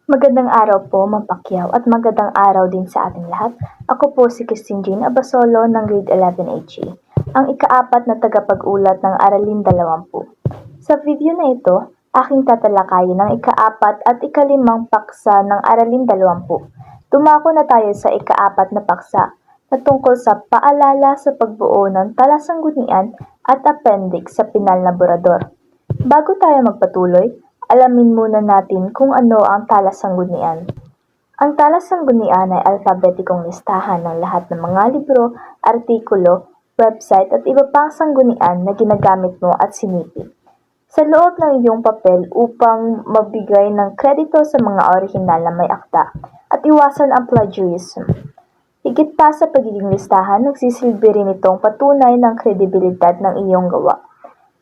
Magandang araw po, Ma'am Pacquiao, at magandang araw din sa ating lahat. Ako po si Christine Jean Abasolo ng Grade 11 HE, ang ikaapat na tagapag-ulat ng Aralin 20. Sa video na ito, aking tatalakayin ang ikaapat at ikalimang paksa ng Aralin 20. Dumako na tayo sa ikaapat na paksa na tungkol sa paalala sa pagbuo ng talasanggunian at appendix sa Pinal na Borador. Bago tayo magpatuloy, alamin muna natin kung ano ang talasanggunian. Ang talasanggunian ay alpabetikong listahan ng lahat ng mga libro, artikulo, website at iba pang sanggunian na ginagamit mo at sinipit sa loob ng iyong papel upang magbigay ng kredito sa mga orihinal na may akda at iwasan ang plagiarism. Higit pa sa pagiging listahan, nagsisilbi rin itong patunay ng kredibilidad ng iyong gawa.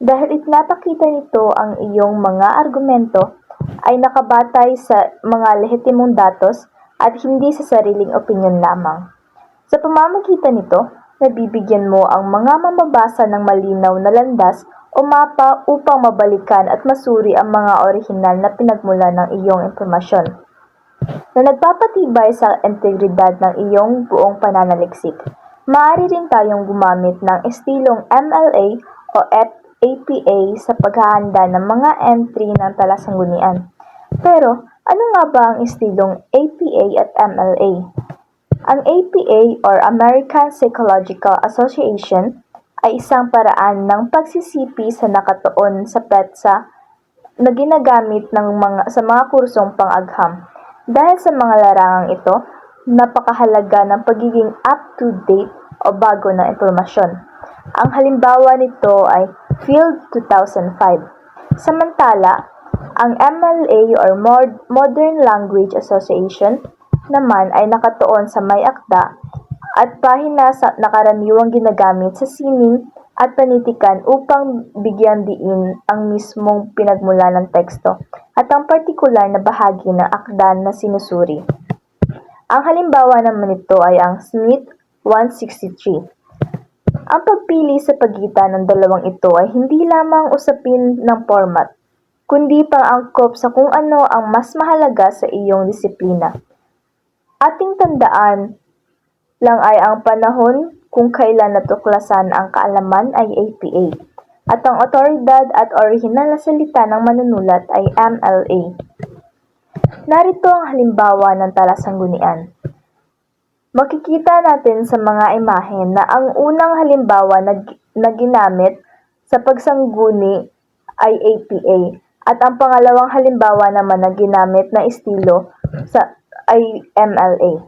Dahil ipinapakita nito ang iyong mga argumento ay nakabatay sa mga lehitimong datos at hindi sa sariling opinyon lamang. Sa pamamagitan nito, nabibigyan mo ang mga mamabasa ng malinaw na landas o mapa upang mabalikan at masuri ang mga orihinal na pinagmula ng iyong impormasyon, na nagpapatibay sa integridad ng iyong buong pananaliksik. Maaari rin tayong gumamit ng estilong MLA o APA sa paghahanda ng mga entry ng talasanggunian. Pero, ano nga ba ang estilong APA at MLA? Ang APA or American Psychological Association ay isang paraan ng pagsisipi sa nakatuon sa petsa na ginagamit sa mga kursong pang-agham. Dahil sa mga larangang ito, napakahalaga ng pagiging up-to-date o bago na impormasyon. Ang halimbawa nito ay Field 2005. Samantala, ang MLA or Modern Language Association naman ay nakatuon sa may akda at pahina na karaniwang ginagamit sa sining at panitikan upang bigyan diin ang mismong pinagmula ng teksto at ang partikular na bahagi ng akda na sinusuri. Ang halimbawa naman nito ay ang Smith 163. Ang pagpili sa pagitan ng dalawang ito ay hindi lamang usapin ng format, kundi pang-angkop sa kung ano ang mas mahalaga sa iyong disiplina. Ating tandaan lang ay ang panahon kung kailan natuklasan ang kaalaman ay APA, at ang otoridad at orihinal na salita ng manunulat ay MLA. Narito ang halimbawa ng talasanggunian. Makikita natin sa mga imahen na ang unang halimbawa na ginamit sa pagsangguni ay APA at ang pangalawang halimbawa naman na ginamit na estilo ay MLA.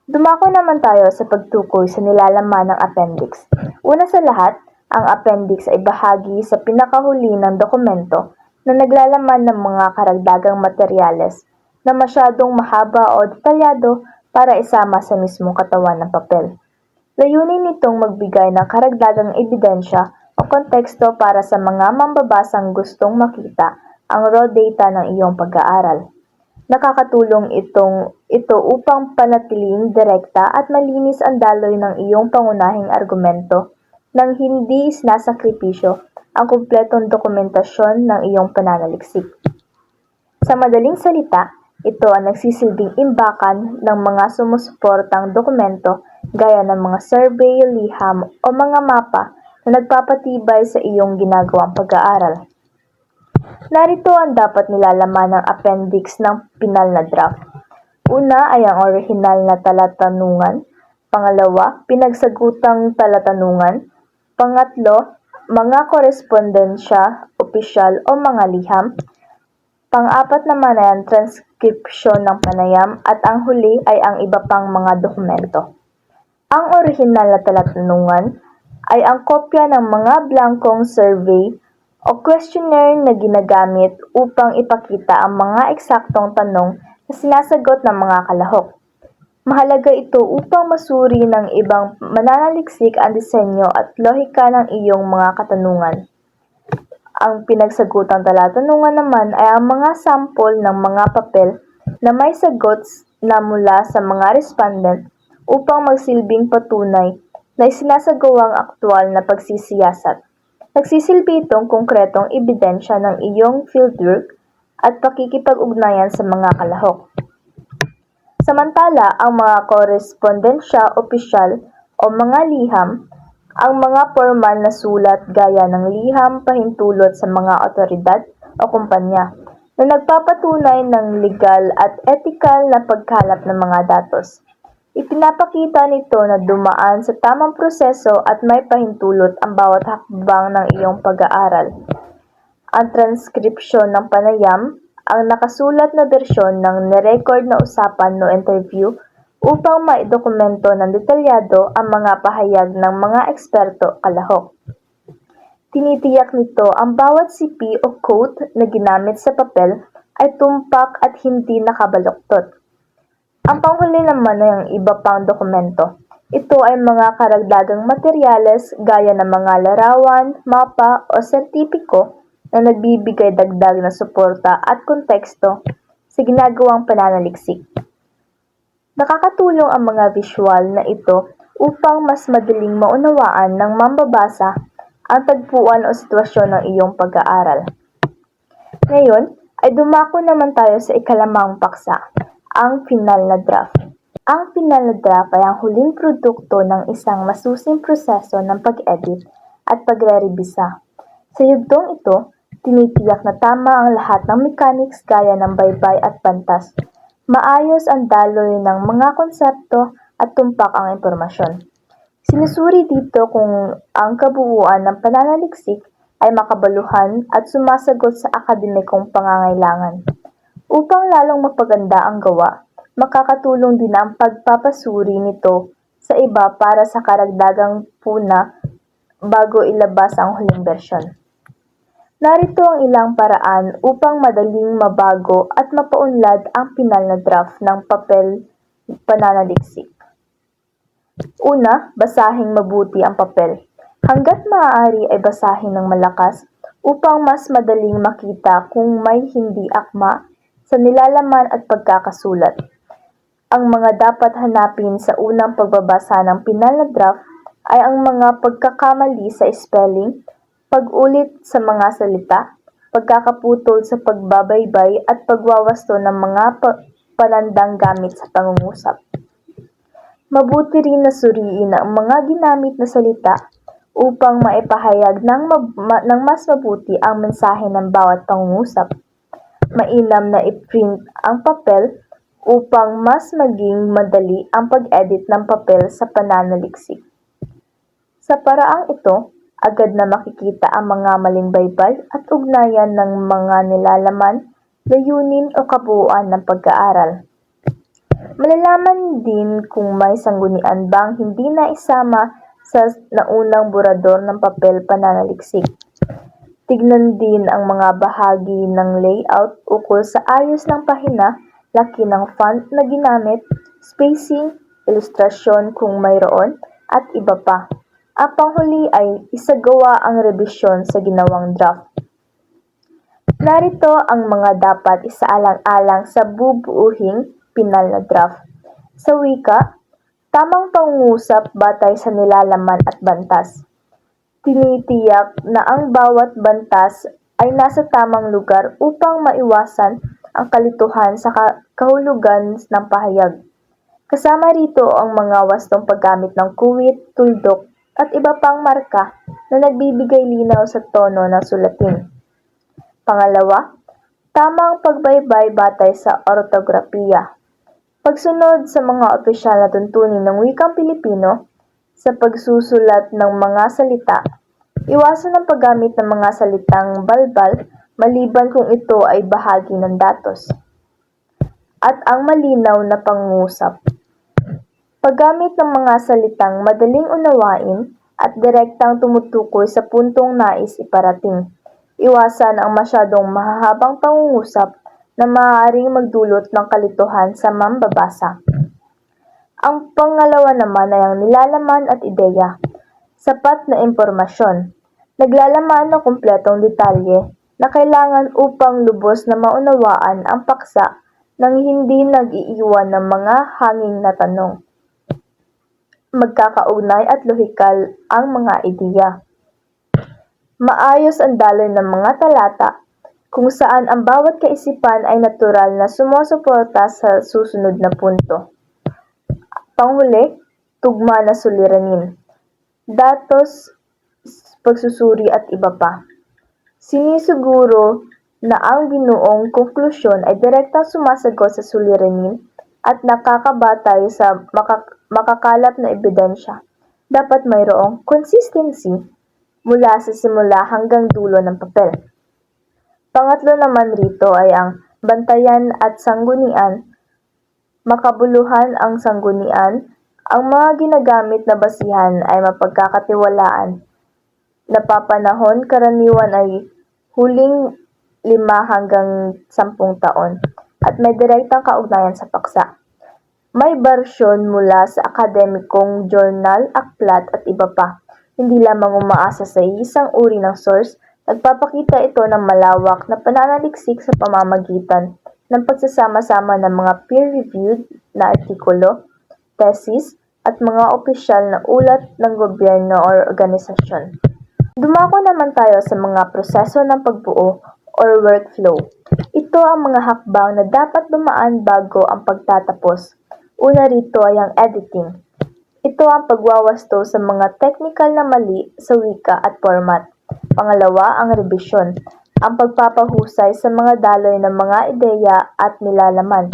Dumako naman tayo sa pagtukoy sa nilalaman ng appendix. Una sa lahat, ang appendix ay bahagi sa pinakahuli ng dokumento na naglalaman ng mga karagdagang materyales na masyadong mahaba o detalyado para isama sa mismong katawan ng papel. Layunin nitong magbigay ng karagdagang ebidensya o konteksto para sa mga mambabasang gustong makita ang raw data ng iyong pag-aaral. Nakakatulong ito upang panatiling direkta at malinis ang daloy ng iyong pangunahing argumento nang hindi sinasakripisyo ang kumpletong dokumentasyon ng iyong pananaliksik. Sa madaling salita, ito ang nagsisilbing imbakan ng mga sumusuportang dokumento gaya ng mga survey, liham o mga mapa na nagpapatibay sa iyong ginagawang pag-aaral. Narito ang dapat nilalaman ng appendix ng pinal na draft. Una ay ang orihinal na talatanungan. Pangalawa, pinagsagutang talatanungan. Pangatlo, mga korespondensya, opisyal o mga liham. Pang-apat naman ay ang transkripsyon ng panayam at ang huli ay ang iba pang mga dokumento. Ang orihinal na talatanungan ay ang kopya ng mga blankong survey o questionnaire na ginagamit upang ipakita ang mga eksaktong tanong na sinasagot ng mga kalahok. Mahalaga ito upang masuri ng ibang mananaliksik ang disenyo at lohika ng iyong mga katanungan. Ang pinagsagutang talatanungan naman ay ang mga sampol ng mga papel na may sagot na mula sa mga respondent upang magsilbing patunay na isinasagawang aktwal na pagsisiyasat. Nagsisilbi itong konkretong ebidensya ng iyong fieldwork at pakikipag-ugnayan sa mga kalahok. Samantala, ang mga korespondensya opisyal o mga liham, ang mga formal na sulat gaya ng liham pahintulot sa mga otoridad o kumpanya na nagpapatunay ng legal at etikal na pagkalap ng mga datos. Ipinapakita nito na dumaan sa tamang proseso at may pahintulot ang bawat hakbang ng iyong pag-aaral. Ang transkripsyon ng panayam, ang nakasulat na bersyon ng nirecord na usapan o interview upang maidokumento ng detalyado ang mga pahayag ng mga eksperto kalahok. Tinitiyak nito ang bawat sipi o quote na ginamit sa papel ay tumpak at hindi nakabaluktot. Ang panghuli naman ay ang iba pang dokumento. Ito ay mga karagdagang materyales gaya ng mga larawan, mapa o sertipiko na nagbibigay dagdag na suporta at konteksto sa ginagawang pananaliksik. Nakakatulong ang mga visual na ito upang mas madaling maunawaan ng mambabasa ang tagpuan o sitwasyon ng iyong pag-aaral. Ngayon ay dumako naman tayo sa ikalimang paksa, ang final na draft. Ang final na draft ay ang huling produkto ng isang masusing proseso ng pag-edit at pagre-rebisa. Sa yugtong ito, tinitiyak na tama ang lahat ng mechanics gaya ng baybay at pantas. Maayos ang daloy ng mga konsepto at tumpak ang impormasyon. Sinusuri dito kung ang kabuuan ng pananaliksik ay makabaluhan at sumasagot sa akademikong pangangailangan. Upang lalong mapaganda ang gawa, makakatulong din ang pagpapasuri nito sa iba para sa karagdagang puna bago ilabas ang huling bersyon. Narito ang ilang paraan upang madaling mabago at mapaunlad ang final na draft ng papel pananaliksik. Una, basahing mabuti ang papel. Hangga't maaari ay basahin ng malakas upang mas madaling makita kung may hindi akma sa nilalaman at pagkakasulat. Ang mga dapat hanapin sa unang pagbabasa ng final na draft ay ang mga pagkakamali sa spelling, pag-ulit sa mga salita, pagkakaputol sa pagbabaybay at pagwawasto ng mga panandang gamit sa pangungusap. Mabuti rin na suriin ang mga ginamit na salita upang maipahayag ng mas mabuti ang mensahe ng bawat pangungusap. Mainam na i-print ang papel upang mas maging madali ang pag-edit ng papel sa pananaliksik. Sa paraang ito, agad na makikita ang mga maling baybay at ugnayan ng mga nilalaman, layunin o kabuuan ng pag-aaral. Malalaman din kung may sanggunian bang hindi naisama sa naunang borador ng papel pananaliksik. Tignan din ang mga bahagi ng layout ukol sa ayos ng pahina, laki ng font na ginamit, spacing, ilustrasyon kung mayroon, at iba pa. Ang panghuli ay isagawa ang rebisyon sa ginawang draft. Narito ang mga dapat isaalang-alang sa bubuuhing final na draft. Sa wika, tamang pangungusap batay sa nilalaman at bantas. Tinitiyak na ang bawat bantas ay nasa tamang lugar upang maiwasan ang kalituhan sa kahulugan ng pahayag. Kasama rito ang mga wastong paggamit ng kuwit, tuldok, at iba pang marka na nagbibigay linaw sa tono ng sulatin. Pangalawa, tamang pagbaybay batay sa ortografiya. Pagsunod sa mga opisyal na tuntunin ng wikang Pilipino sa pagsusulat ng mga salita, iwasan ang paggamit ng mga salitang balbal maliban kung ito ay bahagi ng datos. At ang malinaw na pangungusap. Paggamit ng mga salitang madaling unawain at direktang tumutukoy sa puntong nais iparating. Iwasan ang masyadong mahahabang pangungusap na maaaring magdulot ng kalituhan sa mambabasa. Ang pangalawa naman ay ang nilalaman at ideya. Sapat na impormasyon. Naglalaman ng kumpletong detalye na kailangan upang lubos na maunawaan ang paksa nang hindi nag-iiwan ng mga hanging na tanong. Magkakaugnay at lohikal ang mga ideya. Maayos ang daloy ng mga talata, kung saan ang bawat kaisipan ay natural na sumusuporta sa susunod na punto. Panghuli, tugma na suliranin, datos, pagsusuri at iba pa. Sinisiguro na ang binuong konklusyon ay direktang sumasagot sa suliranin at nakakabatay sa makakalap na ebidensya. Dapat mayroong consistency mula sa simula hanggang dulo ng papel. Pangatlo naman rito ay ang bantayan at sanggunian. Makabuluhan ang sanggunian, ang mga ginagamit na basihan ay mapagkakatiwalaan. Napapanahon karaniwan ay huling 5 hanggang 10 taon at may direktang kaugnayan sa paksa. May bersyon mula sa akademikong journal, aklat at iba pa. Hindi lamang umaasa sa isang uri ng source, nagpapakita ito ng malawak na pananaliksik sa pamamagitan ng pagsasama-sama ng mga peer-reviewed na artikulo, thesis, at mga opisyal na ulat ng gobyerno o organisasyon. Dumako naman tayo sa mga proseso ng pagbuo or workflow. Ito ang mga hakbang na dapat dumaan bago ang pagtatapos. Una rito ay ang editing. Ito ang pagwawasto sa mga technical na mali sa wika at format. Pangalawa, ang revision. Ang pagpapahusay sa mga daloy ng mga ideya at nilalaman.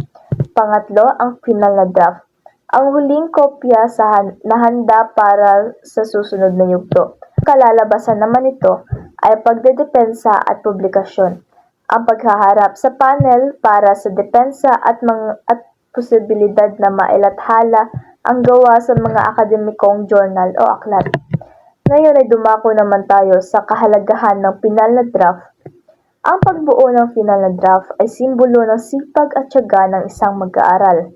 Pangatlo, ang final na draft. Ang huling kopya na handa para sa susunod na yugto. Kalalabasan naman ito ay pagdedepensa at publikasyon. Ang paghaharap sa panel para sa depensa at posibilidad na mailathala ang gawa sa mga akademikong journal o aklat. Ngayon ay dumako naman tayo sa kahalagahan ng final na draft. Ang pagbuo ng final na draft ay simbolo ng sipag at tiyaga ng isang mag-aaral.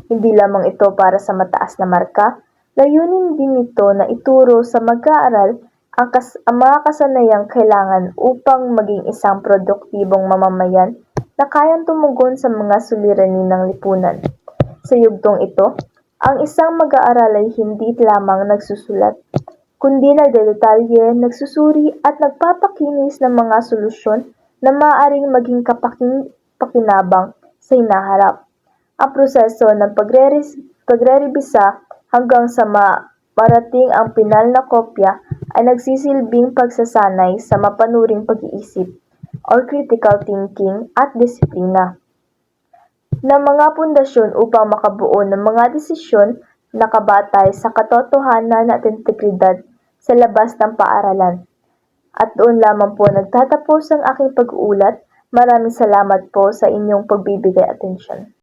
Hindi lamang ito para sa mataas na marka, layunin din ito na ituro sa mag-aaral ang mga kasanayang kailangan upang maging isang produktibong mamamayan na kayang tumugon sa mga suliranin ng lipunan. Sa yugtong ito, ang isang mag-aaral ay hindi lamang nagsusulat, kundi nagdedetalye, nagsusuri at nagpapakinis ng mga solusyon na maaaring maging kapakinabang sa hinaharap. Ang proseso ng pagrerebisa hanggang sa marating ang pinal na kopya ay nagsisilbing pagsasanay sa mapanuring pag-iisip or critical thinking at disiplina na mga pundasyon upang makabuo ng mga desisyon na nakabatay sa katotohanan at integridad sa labas ng paaralan. At doon lamang po nagtatapos ang aking pag-uulat. Maraming salamat po sa inyong pagbibigay atensyon.